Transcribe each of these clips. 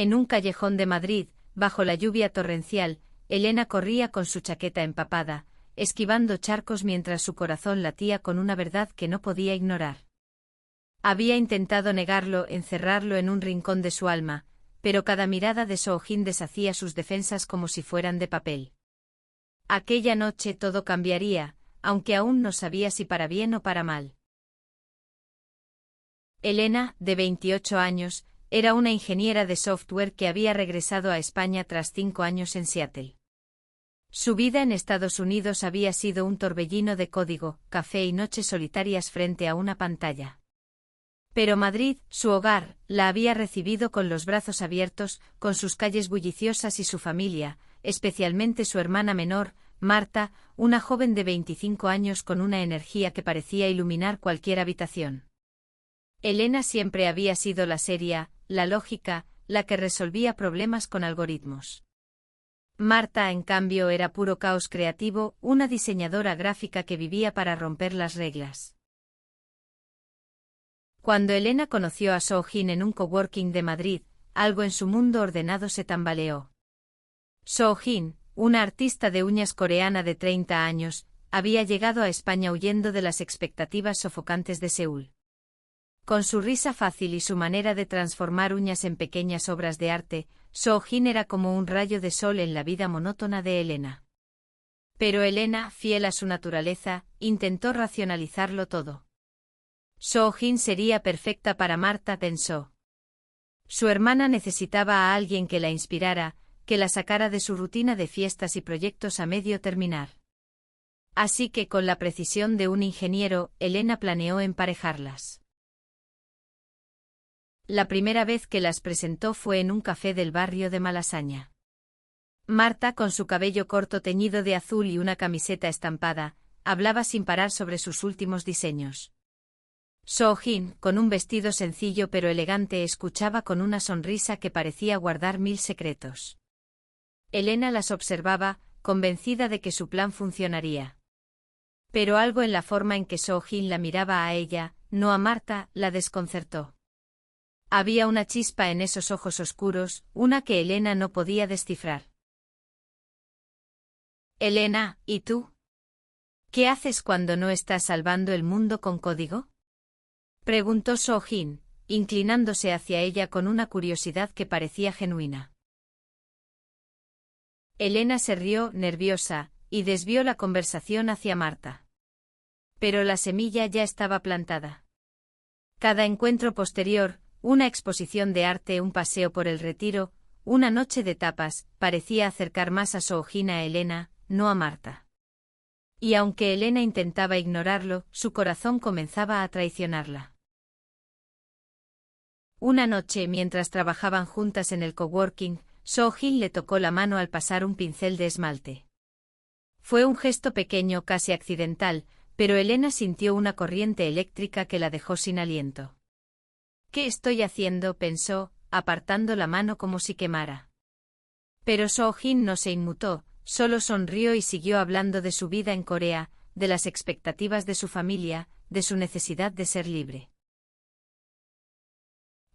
En un callejón de Madrid, bajo la lluvia torrencial, Elena corría con su chaqueta empapada, esquivando charcos mientras su corazón latía con una verdad que no podía ignorar. Había intentado negarlo, encerrarlo en un rincón de su alma, pero cada mirada de Soo-jin deshacía sus defensas como si fueran de papel. Aquella noche todo cambiaría, aunque aún no sabía si para bien o para mal. Elena, de 28 años, era una ingeniera de software que había regresado a España tras 5 años en Seattle. Su vida en Estados Unidos había sido un torbellino de código, café y noches solitarias frente a una pantalla. Pero Madrid, su hogar, la había recibido con los brazos abiertos, con sus calles bulliciosas y su familia, especialmente su hermana menor, Marta, una joven de 25 años con una energía que parecía iluminar cualquier habitación. Elena siempre había sido la seria, la lógica, la que resolvía problemas con algoritmos. Marta, en cambio, era puro caos creativo, una diseñadora gráfica que vivía para romper las reglas. Cuando Elena conoció a Soo-jin en un coworking de Madrid, algo en su mundo ordenado se tambaleó. Soo-jin, una artista de uñas coreana de 30 años, había llegado a España huyendo de las expectativas sofocantes de Seúl. Con su risa fácil y su manera de transformar uñas en pequeñas obras de arte, Soo-jin era como un rayo de sol en la vida monótona de Elena. Pero Elena, fiel a su naturaleza, intentó racionalizarlo todo. Soo-jin sería perfecta para Marta, pensó. Su hermana necesitaba a alguien que la inspirara, que la sacara de su rutina de fiestas y proyectos a medio terminar. Así que con la precisión de un ingeniero, Elena planeó emparejarlas. La primera vez que las presentó fue en un café del barrio de Malasaña. Marta, con su cabello corto teñido de azul y una camiseta estampada, hablaba sin parar sobre sus últimos diseños. Soo-jin, con un vestido sencillo pero elegante, escuchaba con una sonrisa que parecía guardar 1000 secretos. Elena las observaba, convencida de que su plan funcionaría. Pero algo en la forma en que Soo-jin la miraba a ella, no a Marta, la desconcertó. Había una chispa en esos ojos oscuros, una que Elena no podía descifrar. Elena, ¿y tú? ¿Qué haces cuando no estás salvando el mundo con código? Preguntó Soo-jin, inclinándose hacia ella con una curiosidad que parecía genuina. Elena se rió, nerviosa, y desvió la conversación hacia Marta. Pero la semilla ya estaba plantada. Cada encuentro posterior, una exposición de arte, un paseo por el Retiro, una noche de tapas, parecía acercar más a Soo-jin a Elena, no a Marta. Y aunque Elena intentaba ignorarlo, su corazón comenzaba a traicionarla. Una noche, mientras trabajaban juntas en el coworking, Soo-jin le tocó la mano al pasar un pincel de esmalte. Fue un gesto pequeño, casi accidental, pero Elena sintió una corriente eléctrica que la dejó sin aliento. ¿Qué estoy haciendo?, pensó, apartando la mano como si quemara. Pero Soo-jin no se inmutó, solo sonrió y siguió hablando de su vida en Corea, de las expectativas de su familia, de su necesidad de ser libre.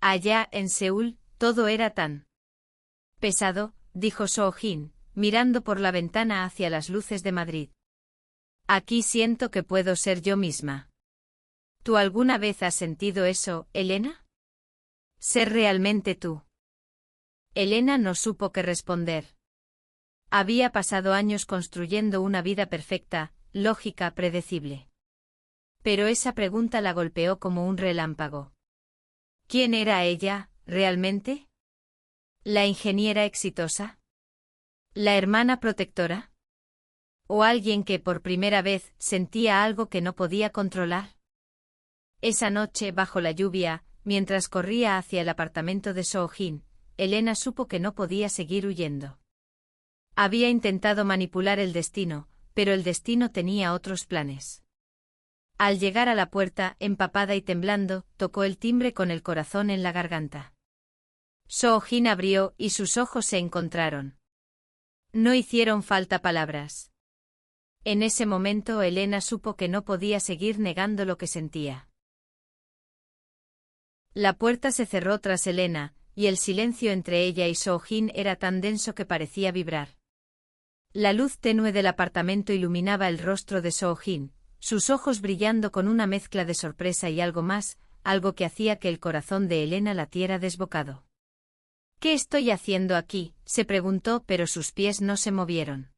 Allá, en Seúl, todo era tan pesado, dijo Soo-jin, mirando por la ventana hacia las luces de Madrid. Aquí siento que puedo ser yo misma. ¿Tú alguna vez has sentido eso, Elena? ¿Ser realmente tú? Elena no supo qué responder. Había pasado años construyendo una vida perfecta, lógica, predecible. Pero esa pregunta la golpeó como un relámpago. ¿Quién era ella, realmente? ¿La ingeniera exitosa? ¿La hermana protectora? ¿O alguien que por primera vez sentía algo que no podía controlar? Esa noche, bajo la lluvia, mientras corría hacia el apartamento de Soo-jin, Elena supo que no podía seguir huyendo. Había intentado manipular el destino, pero el destino tenía otros planes. Al llegar a la puerta, empapada y temblando, tocó el timbre con el corazón en la garganta. Soo-jin abrió y sus ojos se encontraron. No hicieron falta palabras. En ese momento Elena supo que no podía seguir negando lo que sentía. La puerta se cerró tras Elena, y el silencio entre ella y Soo-jin era tan denso que parecía vibrar. La luz tenue del apartamento iluminaba el rostro de Soo-jin, sus ojos brillando con una mezcla de sorpresa y algo más, algo que hacía que el corazón de Elena latiera desbocado. «¿Qué estoy haciendo aquí?», se preguntó, pero sus pies no se movieron.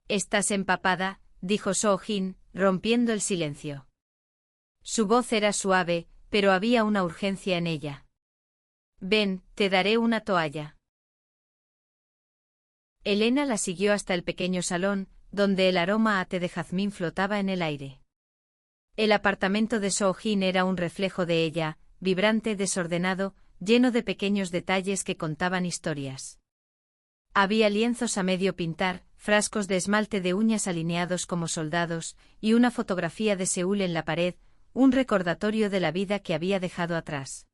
«¿Estás empapada?», dijo Soo-jin, rompiendo el silencio. Su voz era suave, pero había una urgencia en ella. «Ven, te daré una toalla». Elena la siguió hasta el pequeño salón, donde el aroma a té de jazmín flotaba en el aire. El apartamento de Soo-jin era un reflejo de ella, vibrante, desordenado, lleno de pequeños detalles que contaban historias. Había lienzos a medio pintar, frascos de esmalte de uñas alineados como soldados, y una fotografía de Seúl en la pared, un recordatorio de la vida que había dejado atrás.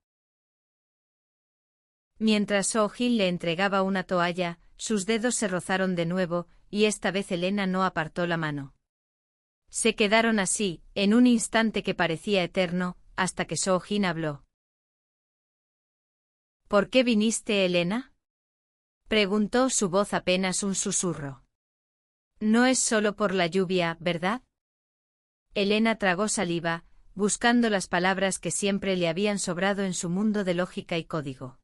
Mientras Soo-jin le entregaba una toalla, sus dedos se rozaron de nuevo, y esta vez Elena no apartó la mano. Se quedaron así, en un instante que parecía eterno, hasta que Soo-jin habló. «¿Por qué viniste, Elena?», preguntó, su voz apenas un susurro. «No es solo por la lluvia, ¿verdad?». Elena tragó saliva, buscando las palabras que siempre le habían sobrado en su mundo de lógica y código.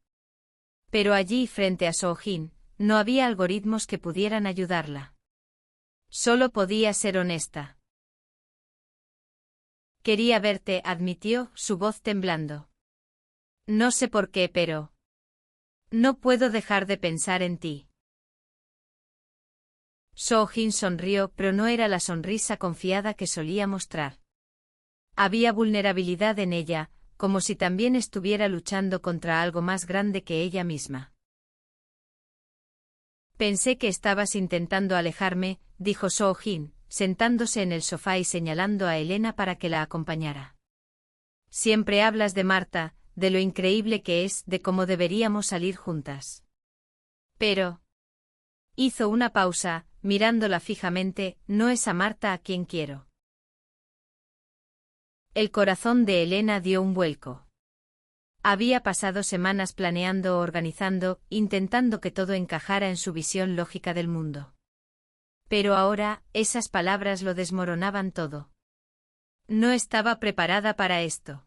Pero allí, frente a Soo-jin, no había algoritmos que pudieran ayudarla. Solo podía ser honesta. «Quería verte», admitió, su voz temblando. «No sé por qué, pero no puedo dejar de pensar en ti». Soo-jin sonrió, pero no era la sonrisa confiada que solía mostrar. Había vulnerabilidad en ella, como si también estuviera luchando contra algo más grande que ella misma. «Pensé que estabas intentando alejarme», dijo Soo-jin, sentándose en el sofá y señalando a Elena para que la acompañara. «Siempre hablas de Marta, de lo increíble que es, de cómo deberíamos salir juntas. Pero…». Hizo una pausa, mirándola fijamente, «no es a Marta a quien quiero». El corazón de Elena dio un vuelco. Había pasado semanas planeando, organizando, intentando que todo encajara en su visión lógica del mundo. Pero ahora, esas palabras lo desmoronaban todo. No estaba preparada para esto.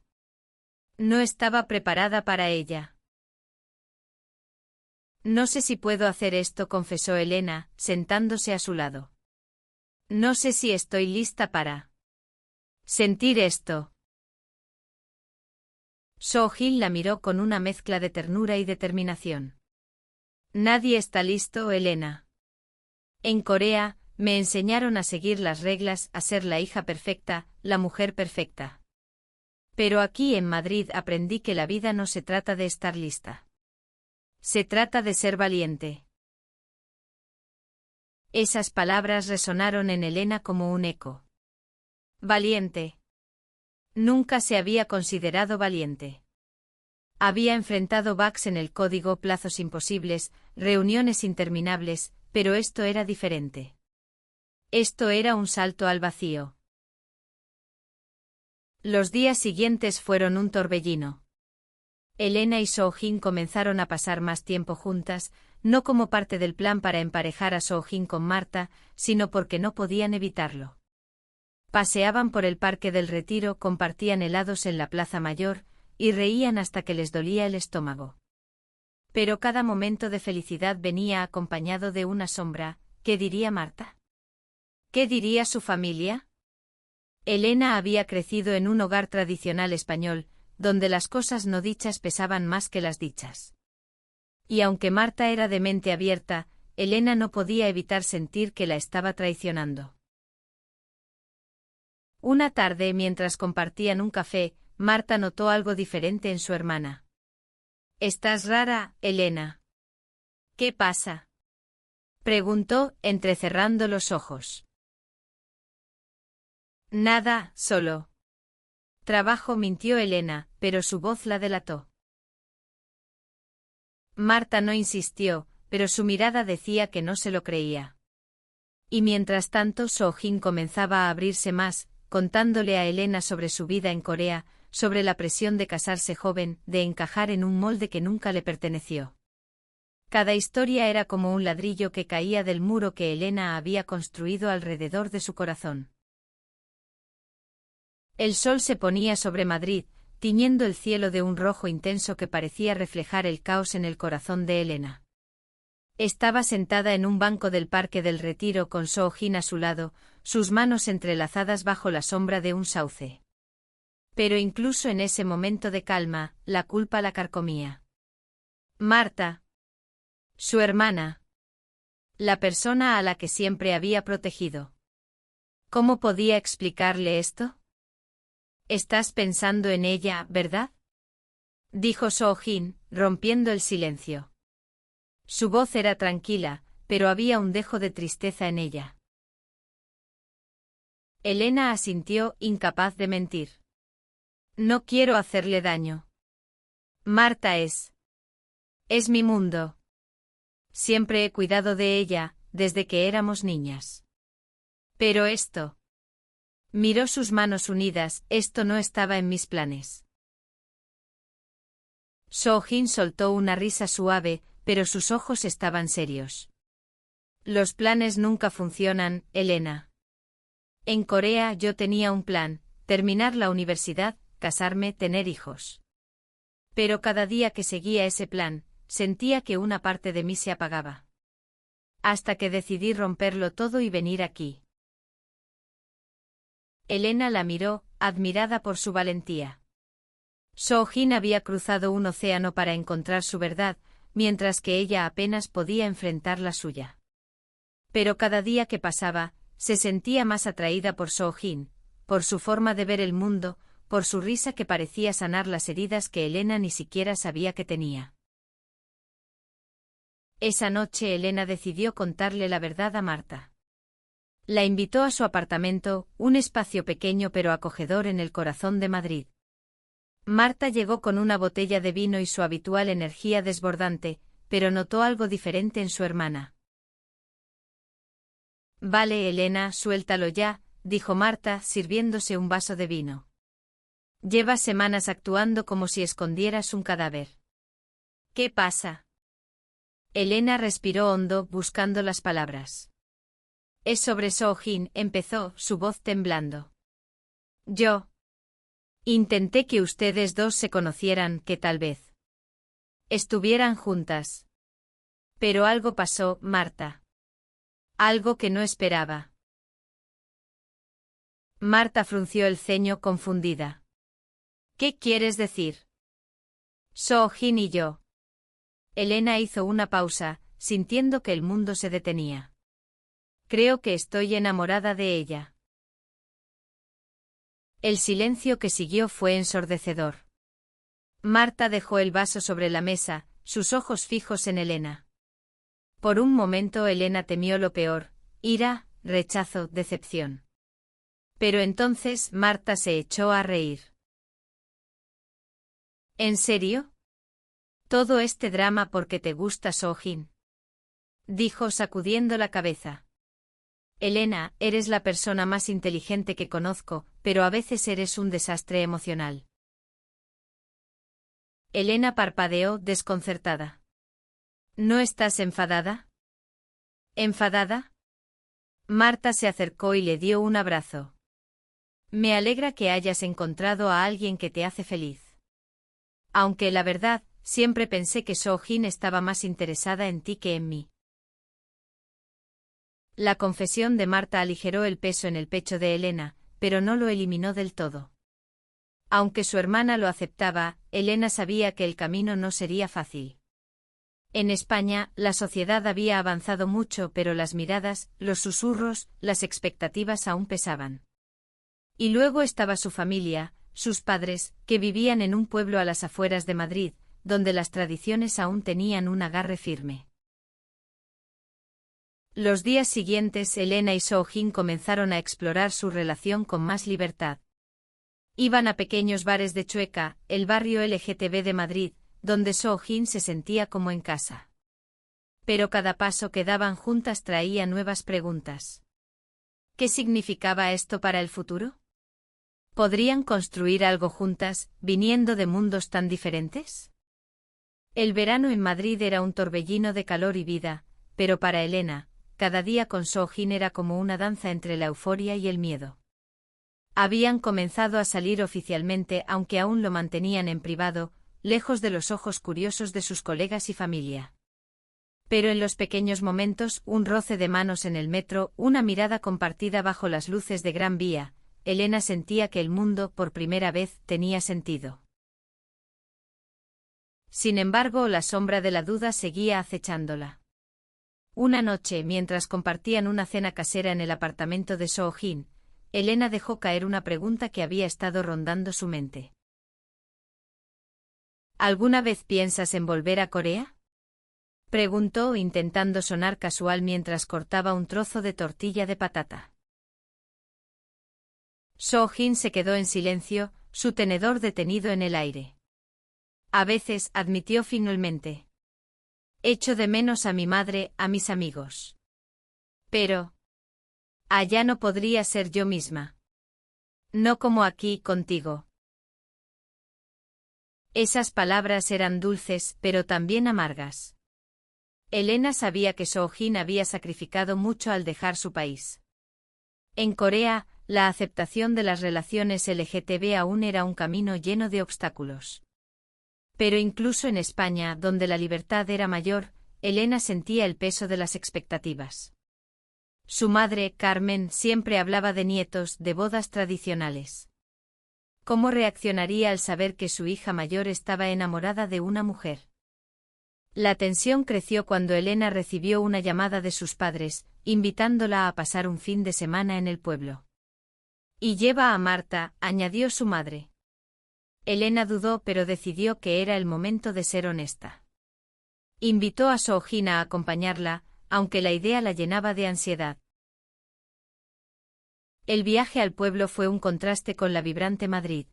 No estaba preparada para ella. «No sé si puedo hacer esto», confesó Elena, sentándose a su lado. «No sé si estoy lista para sentir esto». Soo-jin la miró con una mezcla de ternura y determinación. «Nadie está listo, Elena. En Corea, me enseñaron a seguir las reglas, a ser la hija perfecta, la mujer perfecta. Pero aquí en Madrid aprendí que la vida no se trata de estar lista. Se trata de ser valiente». Esas palabras resonaron en Elena como un eco. Valiente. Nunca se había considerado valiente. Había enfrentado bugs en el código, plazos imposibles, reuniones interminables, pero esto era diferente. Esto era un salto al vacío. Los días siguientes fueron un torbellino. Elena y Soo-jin comenzaron a pasar más tiempo juntas, no como parte del plan para emparejar a Soo-jin con Marta, sino porque no podían evitarlo. Paseaban por el Parque del Retiro, compartían helados en la Plaza Mayor, y reían hasta que les dolía el estómago. Pero cada momento de felicidad venía acompañado de una sombra. ¿Qué diría Marta? ¿Qué diría su familia? Elena había crecido en un hogar tradicional español, donde las cosas no dichas pesaban más que las dichas. Y aunque Marta era de mente abierta, Elena no podía evitar sentir que la estaba traicionando. Una tarde, mientras compartían un café, Marta notó algo diferente en su hermana. «Estás rara, Elena». «¿Qué pasa?», preguntó, entrecerrando los ojos. «Nada, solo trabajo», mintió Elena, pero su voz la delató. Marta no insistió, pero su mirada decía que no se lo creía. Y mientras tanto Soo-jin comenzaba a abrirse más, contándole a Elena sobre su vida en Corea, sobre la presión de casarse joven, de encajar en un molde que nunca le perteneció. Cada historia era como un ladrillo que caía del muro que Elena había construido alrededor de su corazón. El sol se ponía sobre Madrid, tiñendo el cielo de un rojo intenso que parecía reflejar el caos en el corazón de Elena. Estaba sentada en un banco del Parque del Retiro con Soo-jin a su lado, sus manos entrelazadas bajo la sombra de un sauce. Pero incluso en ese momento de calma, la culpa la carcomía. Marta. Su hermana. La persona a la que siempre había protegido. ¿Cómo podía explicarle esto? Estás pensando en ella, ¿verdad? Dijo Soo-jin, rompiendo el silencio. Su voz era tranquila, pero había un dejo de tristeza en ella. Elena asintió, incapaz de mentir. No quiero hacerle daño. Marta es mi mundo. Siempre he cuidado de ella, desde que éramos niñas. Pero esto. Miró sus manos unidas, esto no estaba en mis planes. Soo-jin soltó una risa suave, pero sus ojos estaban serios. Los planes nunca funcionan, Elena. En Corea yo tenía un plan, terminar la universidad, casarme, tener hijos. Pero cada día que seguía ese plan, sentía que una parte de mí se apagaba. Hasta que decidí romperlo todo y venir aquí. Elena la miró, admirada por su valentía. Soo-jin había cruzado un océano para encontrar su verdad, mientras que ella apenas podía enfrentar la suya. Pero cada día que pasaba, se sentía más atraída por Soo-jin, por su forma de ver el mundo, por su risa que parecía sanar las heridas que Elena ni siquiera sabía que tenía. Esa noche Elena decidió contarle la verdad a Marta. La invitó a su apartamento, un espacio pequeño pero acogedor en el corazón de Madrid. Marta llegó con una botella de vino y su habitual energía desbordante, pero notó algo diferente en su hermana. Vale, Elena, suéltalo ya, dijo Marta, sirviéndose un vaso de vino. Llevas semanas actuando como si escondieras un cadáver. ¿Qué pasa? Elena respiró hondo, buscando las palabras. Es sobre Soo-jin, empezó, su voz temblando. Yo intenté que ustedes dos se conocieran, que tal vez estuvieran juntas. Pero algo pasó, Marta. Algo que no esperaba. Marta frunció el ceño confundida. ¿Qué quieres decir? Soo-jin y yo. Elena hizo una pausa, sintiendo que el mundo se detenía. Creo que estoy enamorada de ella. El silencio que siguió fue ensordecedor. Marta dejó el vaso sobre la mesa, sus ojos fijos en Elena. Por un momento Elena temió lo peor, ira, rechazo, decepción. Pero entonces Marta se echó a reír. ¿En serio? ¿Todo este drama porque te gusta Soo-jin? Dijo sacudiendo la cabeza. Elena, eres la persona más inteligente que conozco, pero a veces eres un desastre emocional. Elena parpadeó, desconcertada. ¿No estás enfadada? ¿Enfadada? Marta se acercó y le dio un abrazo. Me alegra que hayas encontrado a alguien que te hace feliz. Aunque la verdad, siempre pensé que Soo-jin estaba más interesada en ti que en mí. La confesión de Marta aligeró el peso en el pecho de Elena, pero no lo eliminó del todo. Aunque su hermana lo aceptaba, Elena sabía que el camino no sería fácil. En España, la sociedad había avanzado mucho, pero las miradas, los susurros, las expectativas aún pesaban. Y luego estaba su familia, sus padres, que vivían en un pueblo a las afueras de Madrid, donde las tradiciones aún tenían un agarre firme. Los días siguientes Elena y Soo-jin comenzaron a explorar su relación con más libertad. Iban a pequeños bares de Chueca, el barrio LGTB de Madrid, donde Soo-jin se sentía como en casa. Pero cada paso que daban juntas traía nuevas preguntas. ¿Qué significaba esto para el futuro? ¿Podrían construir algo juntas, viniendo de mundos tan diferentes? El verano en Madrid era un torbellino de calor y vida, pero para Elena, cada día con Soo-Jin era como una danza entre la euforia y el miedo. Habían comenzado a salir oficialmente, aunque aún lo mantenían en privado, lejos de los ojos curiosos de sus colegas y familia. Pero en los pequeños momentos, un roce de manos en el metro, una mirada compartida bajo las luces de Gran Vía, Elena sentía que el mundo, por primera vez, tenía sentido. Sin embargo, la sombra de la duda seguía acechándola. Una noche, mientras compartían una cena casera en el apartamento de Soo-Jin, Elena dejó caer una pregunta que había estado rondando su mente. ¿Alguna vez piensas en volver a Corea? Preguntó, intentando sonar casual mientras cortaba un trozo de tortilla de patata. Soo-Jin se quedó en silencio, su tenedor detenido en el aire. A veces, admitió finalmente. Echo de menos a mi madre, a mis amigos. Pero allá no podría ser yo misma. No como aquí contigo. Esas palabras eran dulces, pero también amargas. Elena sabía que Soo-Jin había sacrificado mucho al dejar su país. En Corea, la aceptación de las relaciones LGTB aún era un camino lleno de obstáculos. Pero incluso en España, donde la libertad era mayor, Elena sentía el peso de las expectativas. Su madre, Carmen, siempre hablaba de nietos, de bodas tradicionales. ¿Cómo reaccionaría al saber que su hija mayor estaba enamorada de una mujer? La tensión creció cuando Elena recibió una llamada de sus padres, invitándola a pasar un fin de semana en el pueblo. Y lleva a Marta, añadió su madre. Elena dudó, pero decidió que era el momento de ser honesta. Invitó a Soo-Jin a acompañarla, aunque la idea la llenaba de ansiedad. El viaje al pueblo fue un contraste con la vibrante Madrid.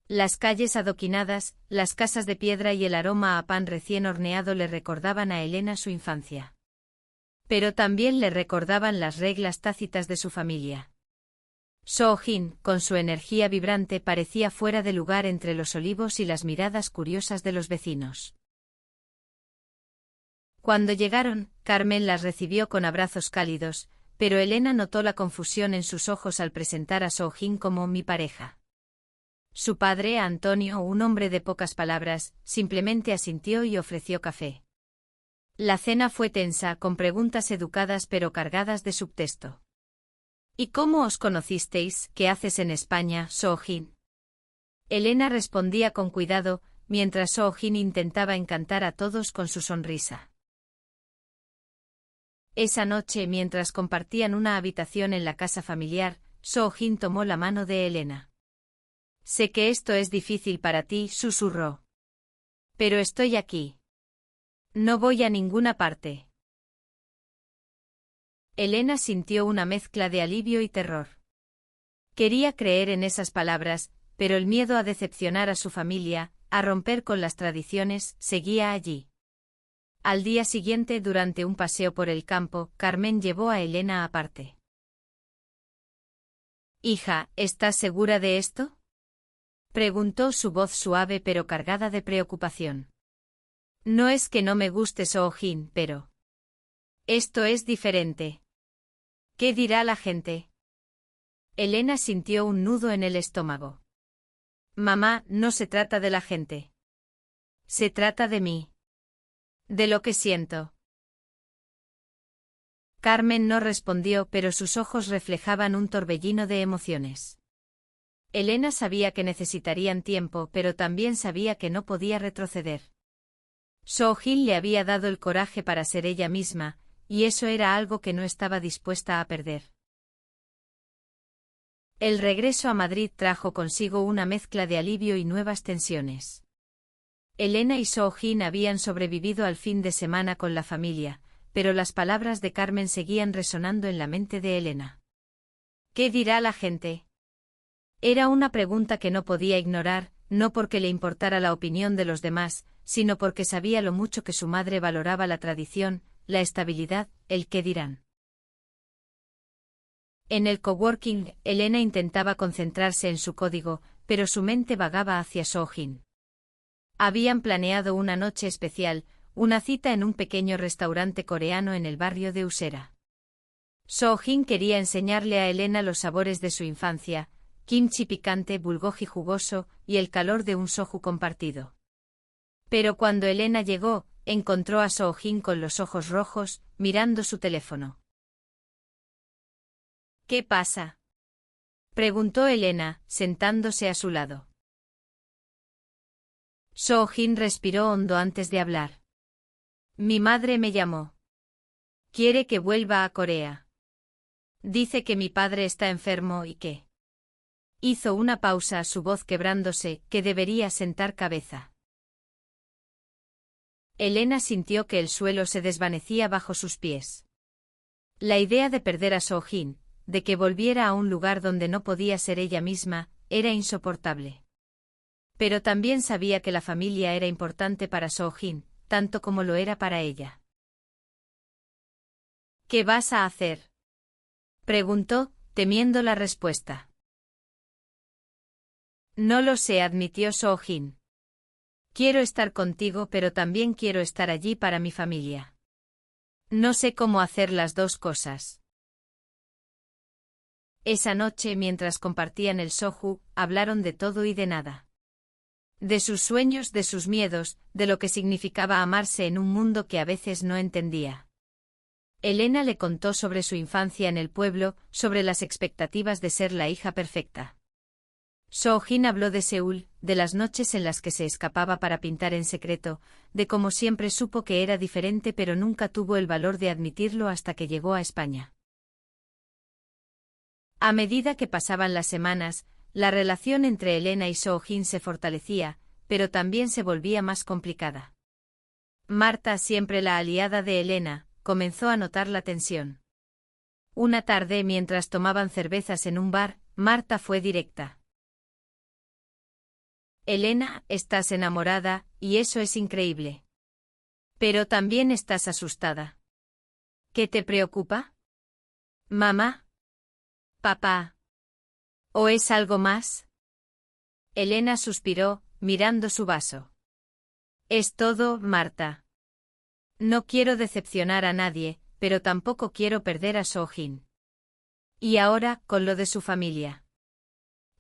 Las calles adoquinadas, las casas de piedra y el aroma a pan recién horneado le recordaban a Elena su infancia. Pero también le recordaban las reglas tácitas de su familia. Soo-Jin, con su energía vibrante, parecía fuera de lugar entre los olivos y las miradas curiosas de los vecinos. Cuando llegaron, Carmen las recibió con abrazos cálidos, pero Elena notó la confusión en sus ojos al presentar a Soo-Jin como mi pareja. Su padre, Antonio, un hombre de pocas palabras, simplemente asintió y ofreció café. La cena fue tensa, con preguntas educadas pero cargadas de subtexto. ¿Y cómo os conocisteis? ¿Qué haces en España, Soo-Jin? Elena respondía con cuidado, mientras Soo-Jin intentaba encantar a todos con su sonrisa. Esa noche, mientras compartían una habitación en la casa familiar, Soo-Jin tomó la mano de Elena. Sé que esto es difícil para ti, susurró. Pero estoy aquí. No voy a ninguna parte. Elena sintió una mezcla de alivio y terror. Quería creer en esas palabras, pero el miedo a decepcionar a su familia, a romper con las tradiciones, seguía allí. Al día siguiente, durante un paseo por el campo, Carmen llevó a Elena aparte. Hija, ¿estás segura de esto? Preguntó, su voz suave pero cargada de preocupación. No es que no me guste Soo-Jin, pero esto es diferente. ¿Qué dirá la gente? Elena sintió un nudo en el estómago. Mamá, no se trata de la gente. Se trata de mí. De lo que siento. Carmen no respondió, pero sus ojos reflejaban un torbellino de emociones. Elena sabía que necesitarían tiempo, pero también sabía que no podía retroceder. Soo-Jin le había dado el coraje para ser ella misma, y eso era algo que no estaba dispuesta a perder. El regreso a Madrid trajo consigo una mezcla de alivio y nuevas tensiones. Elena y Soo-Jin habían sobrevivido al fin de semana con la familia, pero las palabras de Carmen seguían resonando en la mente de Elena. ¿Qué dirá la gente? Era una pregunta que no podía ignorar, no porque le importara la opinión de los demás, sino porque sabía lo mucho que su madre valoraba la tradición, la estabilidad, el qué dirán. En el coworking, Elena intentaba concentrarse en su código, pero su mente vagaba hacia Soo-jin. Habían planeado una noche especial, una cita en un pequeño restaurante coreano en el barrio de Usera. Soo-jin quería enseñarle a Elena los sabores de su infancia, kimchi picante, bulgogi jugoso y el calor de un soju compartido. Pero cuando Elena llegó, encontró a Soo-jin con los ojos rojos, mirando su teléfono. ¿Qué pasa?, preguntó Elena, sentándose a su lado. Soo-jin respiró hondo antes de hablar. Mi madre me llamó. Quiere que vuelva a Corea. Dice que mi padre está enfermo y que... Hizo una pausa, su voz quebrándose, que debería sentar cabeza. Elena sintió que el suelo se desvanecía bajo sus pies. La idea de perder a Soo-jin, de que volviera a un lugar donde no podía ser ella misma, era insoportable. Pero también sabía que la familia era importante para Soo-jin, tanto como lo era para ella. ¿Qué vas a hacer?, preguntó, temiendo la respuesta. No lo sé, admitió Soo-jin. Quiero estar contigo, pero también quiero estar allí para mi familia. No sé cómo hacer las dos cosas. Esa noche, mientras compartían el soju, hablaron de todo y de nada. De sus sueños, de sus miedos, de lo que significaba amarse en un mundo que a veces no entendía. Elena le contó sobre su infancia en el pueblo, sobre las expectativas de ser la hija perfecta. Soo-jin habló de Seúl, de las noches en las que se escapaba para pintar en secreto, de cómo siempre supo que era diferente pero nunca tuvo el valor de admitirlo hasta que llegó a España. A medida que pasaban las semanas, la relación entre Elena y Soo-jin se fortalecía, pero también se volvía más complicada. Marta, siempre la aliada de Elena, comenzó a notar la tensión. Una tarde, mientras tomaban cervezas en un bar, Marta fue directa. Elena, estás enamorada, y eso es increíble. Pero también estás asustada. ¿Qué te preocupa? ¿Mamá? ¿Papá? ¿O es algo más? Elena suspiró, mirando su vaso. Es todo, Marta. No quiero decepcionar a nadie, pero tampoco quiero perder a Soo-jin. Y ahora, con lo de su familia.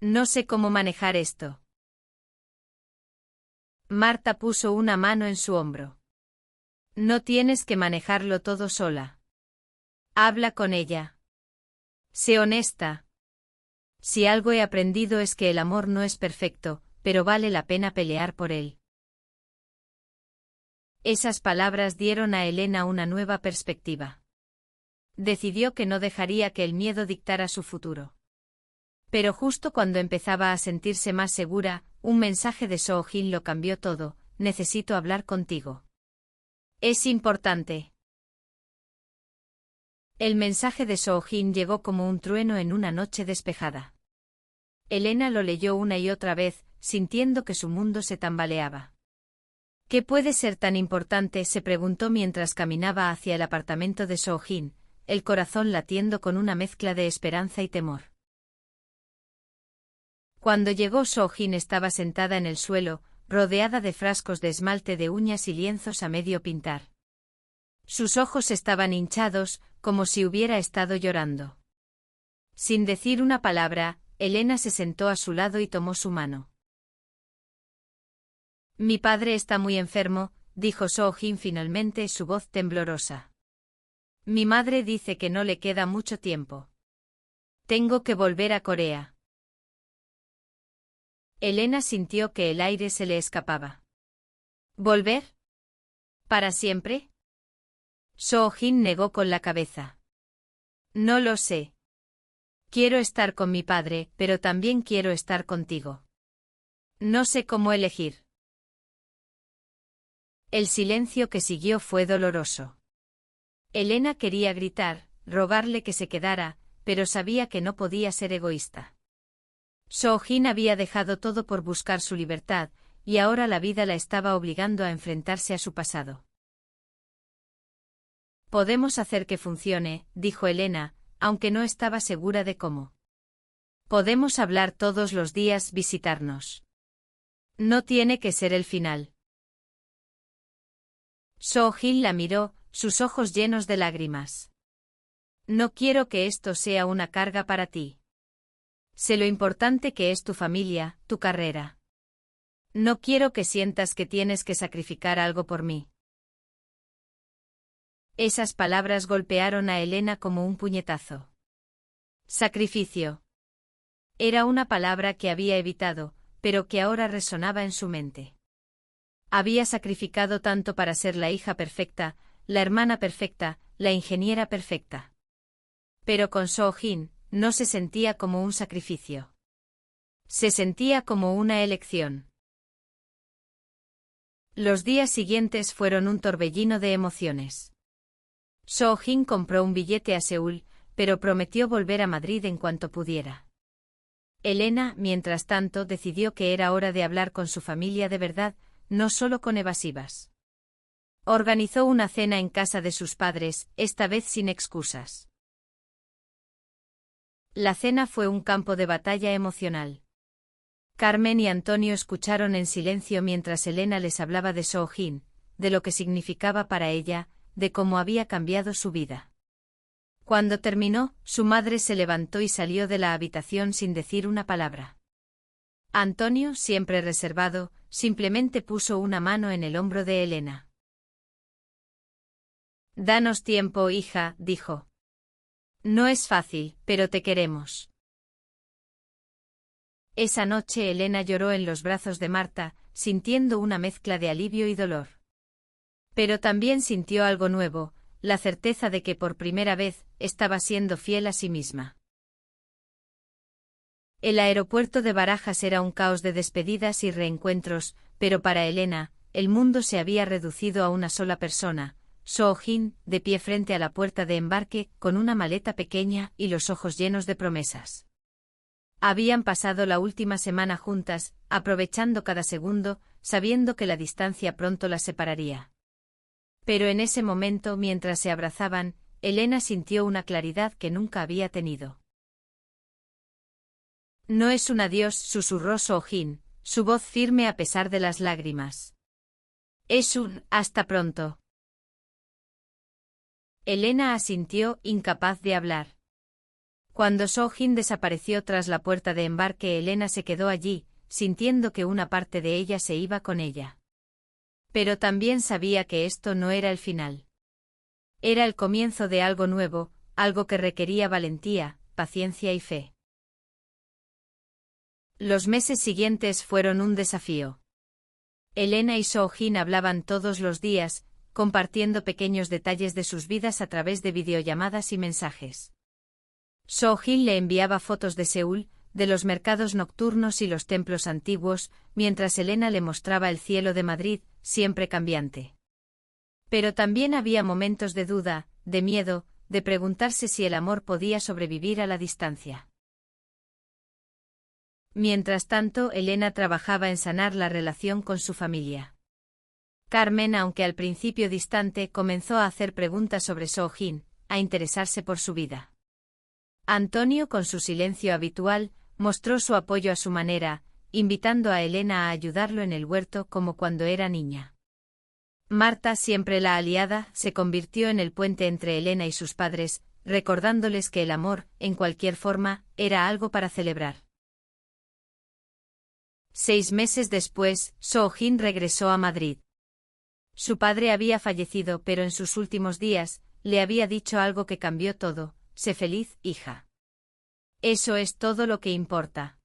No sé cómo manejar esto. Marta puso una mano en su hombro. No tienes que manejarlo todo sola. Habla con ella. Sé honesta. Si algo he aprendido es que el amor no es perfecto, pero vale la pena pelear por él. Esas palabras dieron a Elena una nueva perspectiva. Decidió que no dejaría que el miedo dictara su futuro. Pero justo cuando empezaba a sentirse más segura, un mensaje de Soo-jin lo cambió todo. Necesito hablar contigo. Es importante. El mensaje de Soo-jin llegó como un trueno en una noche despejada. Elena lo leyó una y otra vez, sintiendo que su mundo se tambaleaba. ¿Qué puede ser tan importante?, se preguntó mientras caminaba hacia el apartamento de Soo-jin, el corazón latiendo con una mezcla de esperanza y temor. Cuando llegó, Soo-jin estaba sentada en el suelo, rodeada de frascos de esmalte de uñas y lienzos a medio pintar. Sus ojos estaban hinchados, como si hubiera estado llorando. Sin decir una palabra, Elena se sentó a su lado y tomó su mano. Mi padre está muy enfermo, dijo Soo-jin finalmente, su voz temblorosa. Mi madre dice que no le queda mucho tiempo. Tengo que volver a Corea. Elena sintió que el aire se le escapaba. ¿Volver? ¿Para siempre? Soo-jin negó con la cabeza. No lo sé. Quiero estar con mi padre, pero también quiero estar contigo. No sé cómo elegir. El silencio que siguió fue doloroso. Elena quería gritar, rogarle que se quedara, pero sabía que no podía ser egoísta. Soo-jin había dejado todo por buscar su libertad, y ahora la vida la estaba obligando a enfrentarse a su pasado. Podemos hacer que funcione, dijo Elena, aunque no estaba segura de cómo. Podemos hablar todos los días, visitarnos. No tiene que ser el final. Soo-jin la miró, sus ojos llenos de lágrimas. No quiero que esto sea una carga para ti. Sé lo importante que es tu familia, tu carrera. No quiero que sientas que tienes que sacrificar algo por mí. Esas palabras golpearon a Elena como un puñetazo. Sacrificio. Era una palabra que había evitado, pero que ahora resonaba en su mente. Había sacrificado tanto para ser la hija perfecta, la hermana perfecta, la ingeniera perfecta. Pero con Soo-jin, no se sentía como un sacrificio. Se sentía como una elección. Los días siguientes fueron un torbellino de emociones. Soo-jin compró un billete a Seúl, pero prometió volver a Madrid en cuanto pudiera. Elena, mientras tanto, decidió que era hora de hablar con su familia de verdad, no solo con evasivas. Organizó una cena en casa de sus padres, esta vez sin excusas. La cena fue un campo de batalla emocional. Carmen y Antonio escucharon en silencio mientras Elena les hablaba de Soo-jin, de lo que significaba para ella, de cómo había cambiado su vida. Cuando terminó, su madre se levantó y salió de la habitación sin decir una palabra. Antonio, siempre reservado, simplemente puso una mano en el hombro de Elena. «Danos tiempo, hija», dijo. «No es fácil, pero te queremos». Esa noche Elena lloró en los brazos de Marta, sintiendo una mezcla de alivio y dolor. Pero también sintió algo nuevo, la certeza de que por primera vez estaba siendo fiel a sí misma. El aeropuerto de Barajas era un caos de despedidas y reencuentros, pero para Elena, el mundo se había reducido a una sola persona, Soo-jin, de pie frente a la puerta de embarque, con una maleta pequeña y los ojos llenos de promesas. Habían pasado la última semana juntas, aprovechando cada segundo, sabiendo que la distancia pronto las separaría. Pero en ese momento, mientras se abrazaban, Elena sintió una claridad que nunca había tenido. «No es un adiós», susurró Soo-jin, su voz firme a pesar de las lágrimas. «Es un hasta pronto». Elena asintió, incapaz de hablar. Cuando Soo-jin desapareció tras la puerta de embarque, Elena se quedó allí, sintiendo que una parte de ella se iba con ella. Pero también sabía que esto no era el final. Era el comienzo de algo nuevo, algo que requería valentía, paciencia y fe. Los meses siguientes fueron un desafío. Elena y Soo-jin hablaban todos los días, compartiendo pequeños detalles de sus vidas a través de videollamadas y mensajes. Soo-jin le enviaba fotos de Seúl, de los mercados nocturnos y los templos antiguos, mientras Elena le mostraba el cielo de Madrid, siempre cambiante. Pero también había momentos de duda, de miedo, de preguntarse si el amor podía sobrevivir a la distancia. Mientras tanto, Elena trabajaba en sanar la relación con su familia. Carmen, aunque al principio distante, comenzó a hacer preguntas sobre Soo-jin, a interesarse por su vida. Antonio, con su silencio habitual, mostró su apoyo a su manera, invitando a Elena a ayudarlo en el huerto como cuando era niña. Marta, siempre la aliada, se convirtió en el puente entre Elena y sus padres, recordándoles que el amor, en cualquier forma, era algo para celebrar. 6 meses después, Soo-jin regresó a Madrid. Su padre había fallecido, pero en sus últimos días, le había dicho algo que cambió todo: «Sé feliz, hija. Eso es todo lo que importa».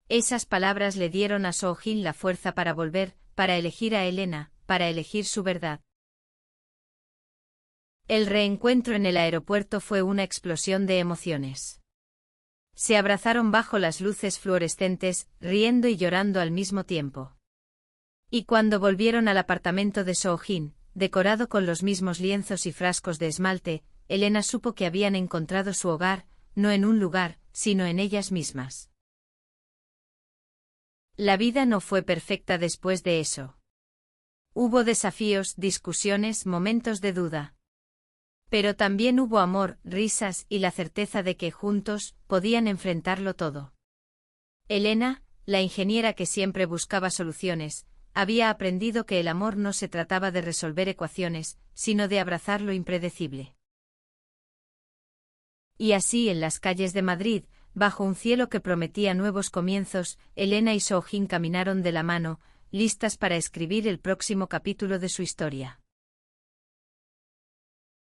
Esas palabras le dieron a Soo-jin la fuerza para volver, para elegir a Elena, para elegir su verdad. El reencuentro en el aeropuerto fue una explosión de emociones. Se abrazaron bajo las luces fluorescentes, riendo y llorando al mismo tiempo. Y cuando volvieron al apartamento de Soo-jin, decorado con los mismos lienzos y frascos de esmalte, Elena supo que habían encontrado su hogar, no en un lugar, sino en ellas mismas. La vida no fue perfecta después de eso. Hubo desafíos, discusiones, momentos de duda. Pero también hubo amor, risas y la certeza de que, juntos, podían enfrentarlo todo. Elena, la ingeniera que siempre buscaba soluciones, había aprendido que el amor no se trataba de resolver ecuaciones, sino de abrazar lo impredecible. Y así en las calles de Madrid, bajo un cielo que prometía nuevos comienzos, Elena y Soo Jin caminaron de la mano, listas para escribir el próximo capítulo de su historia.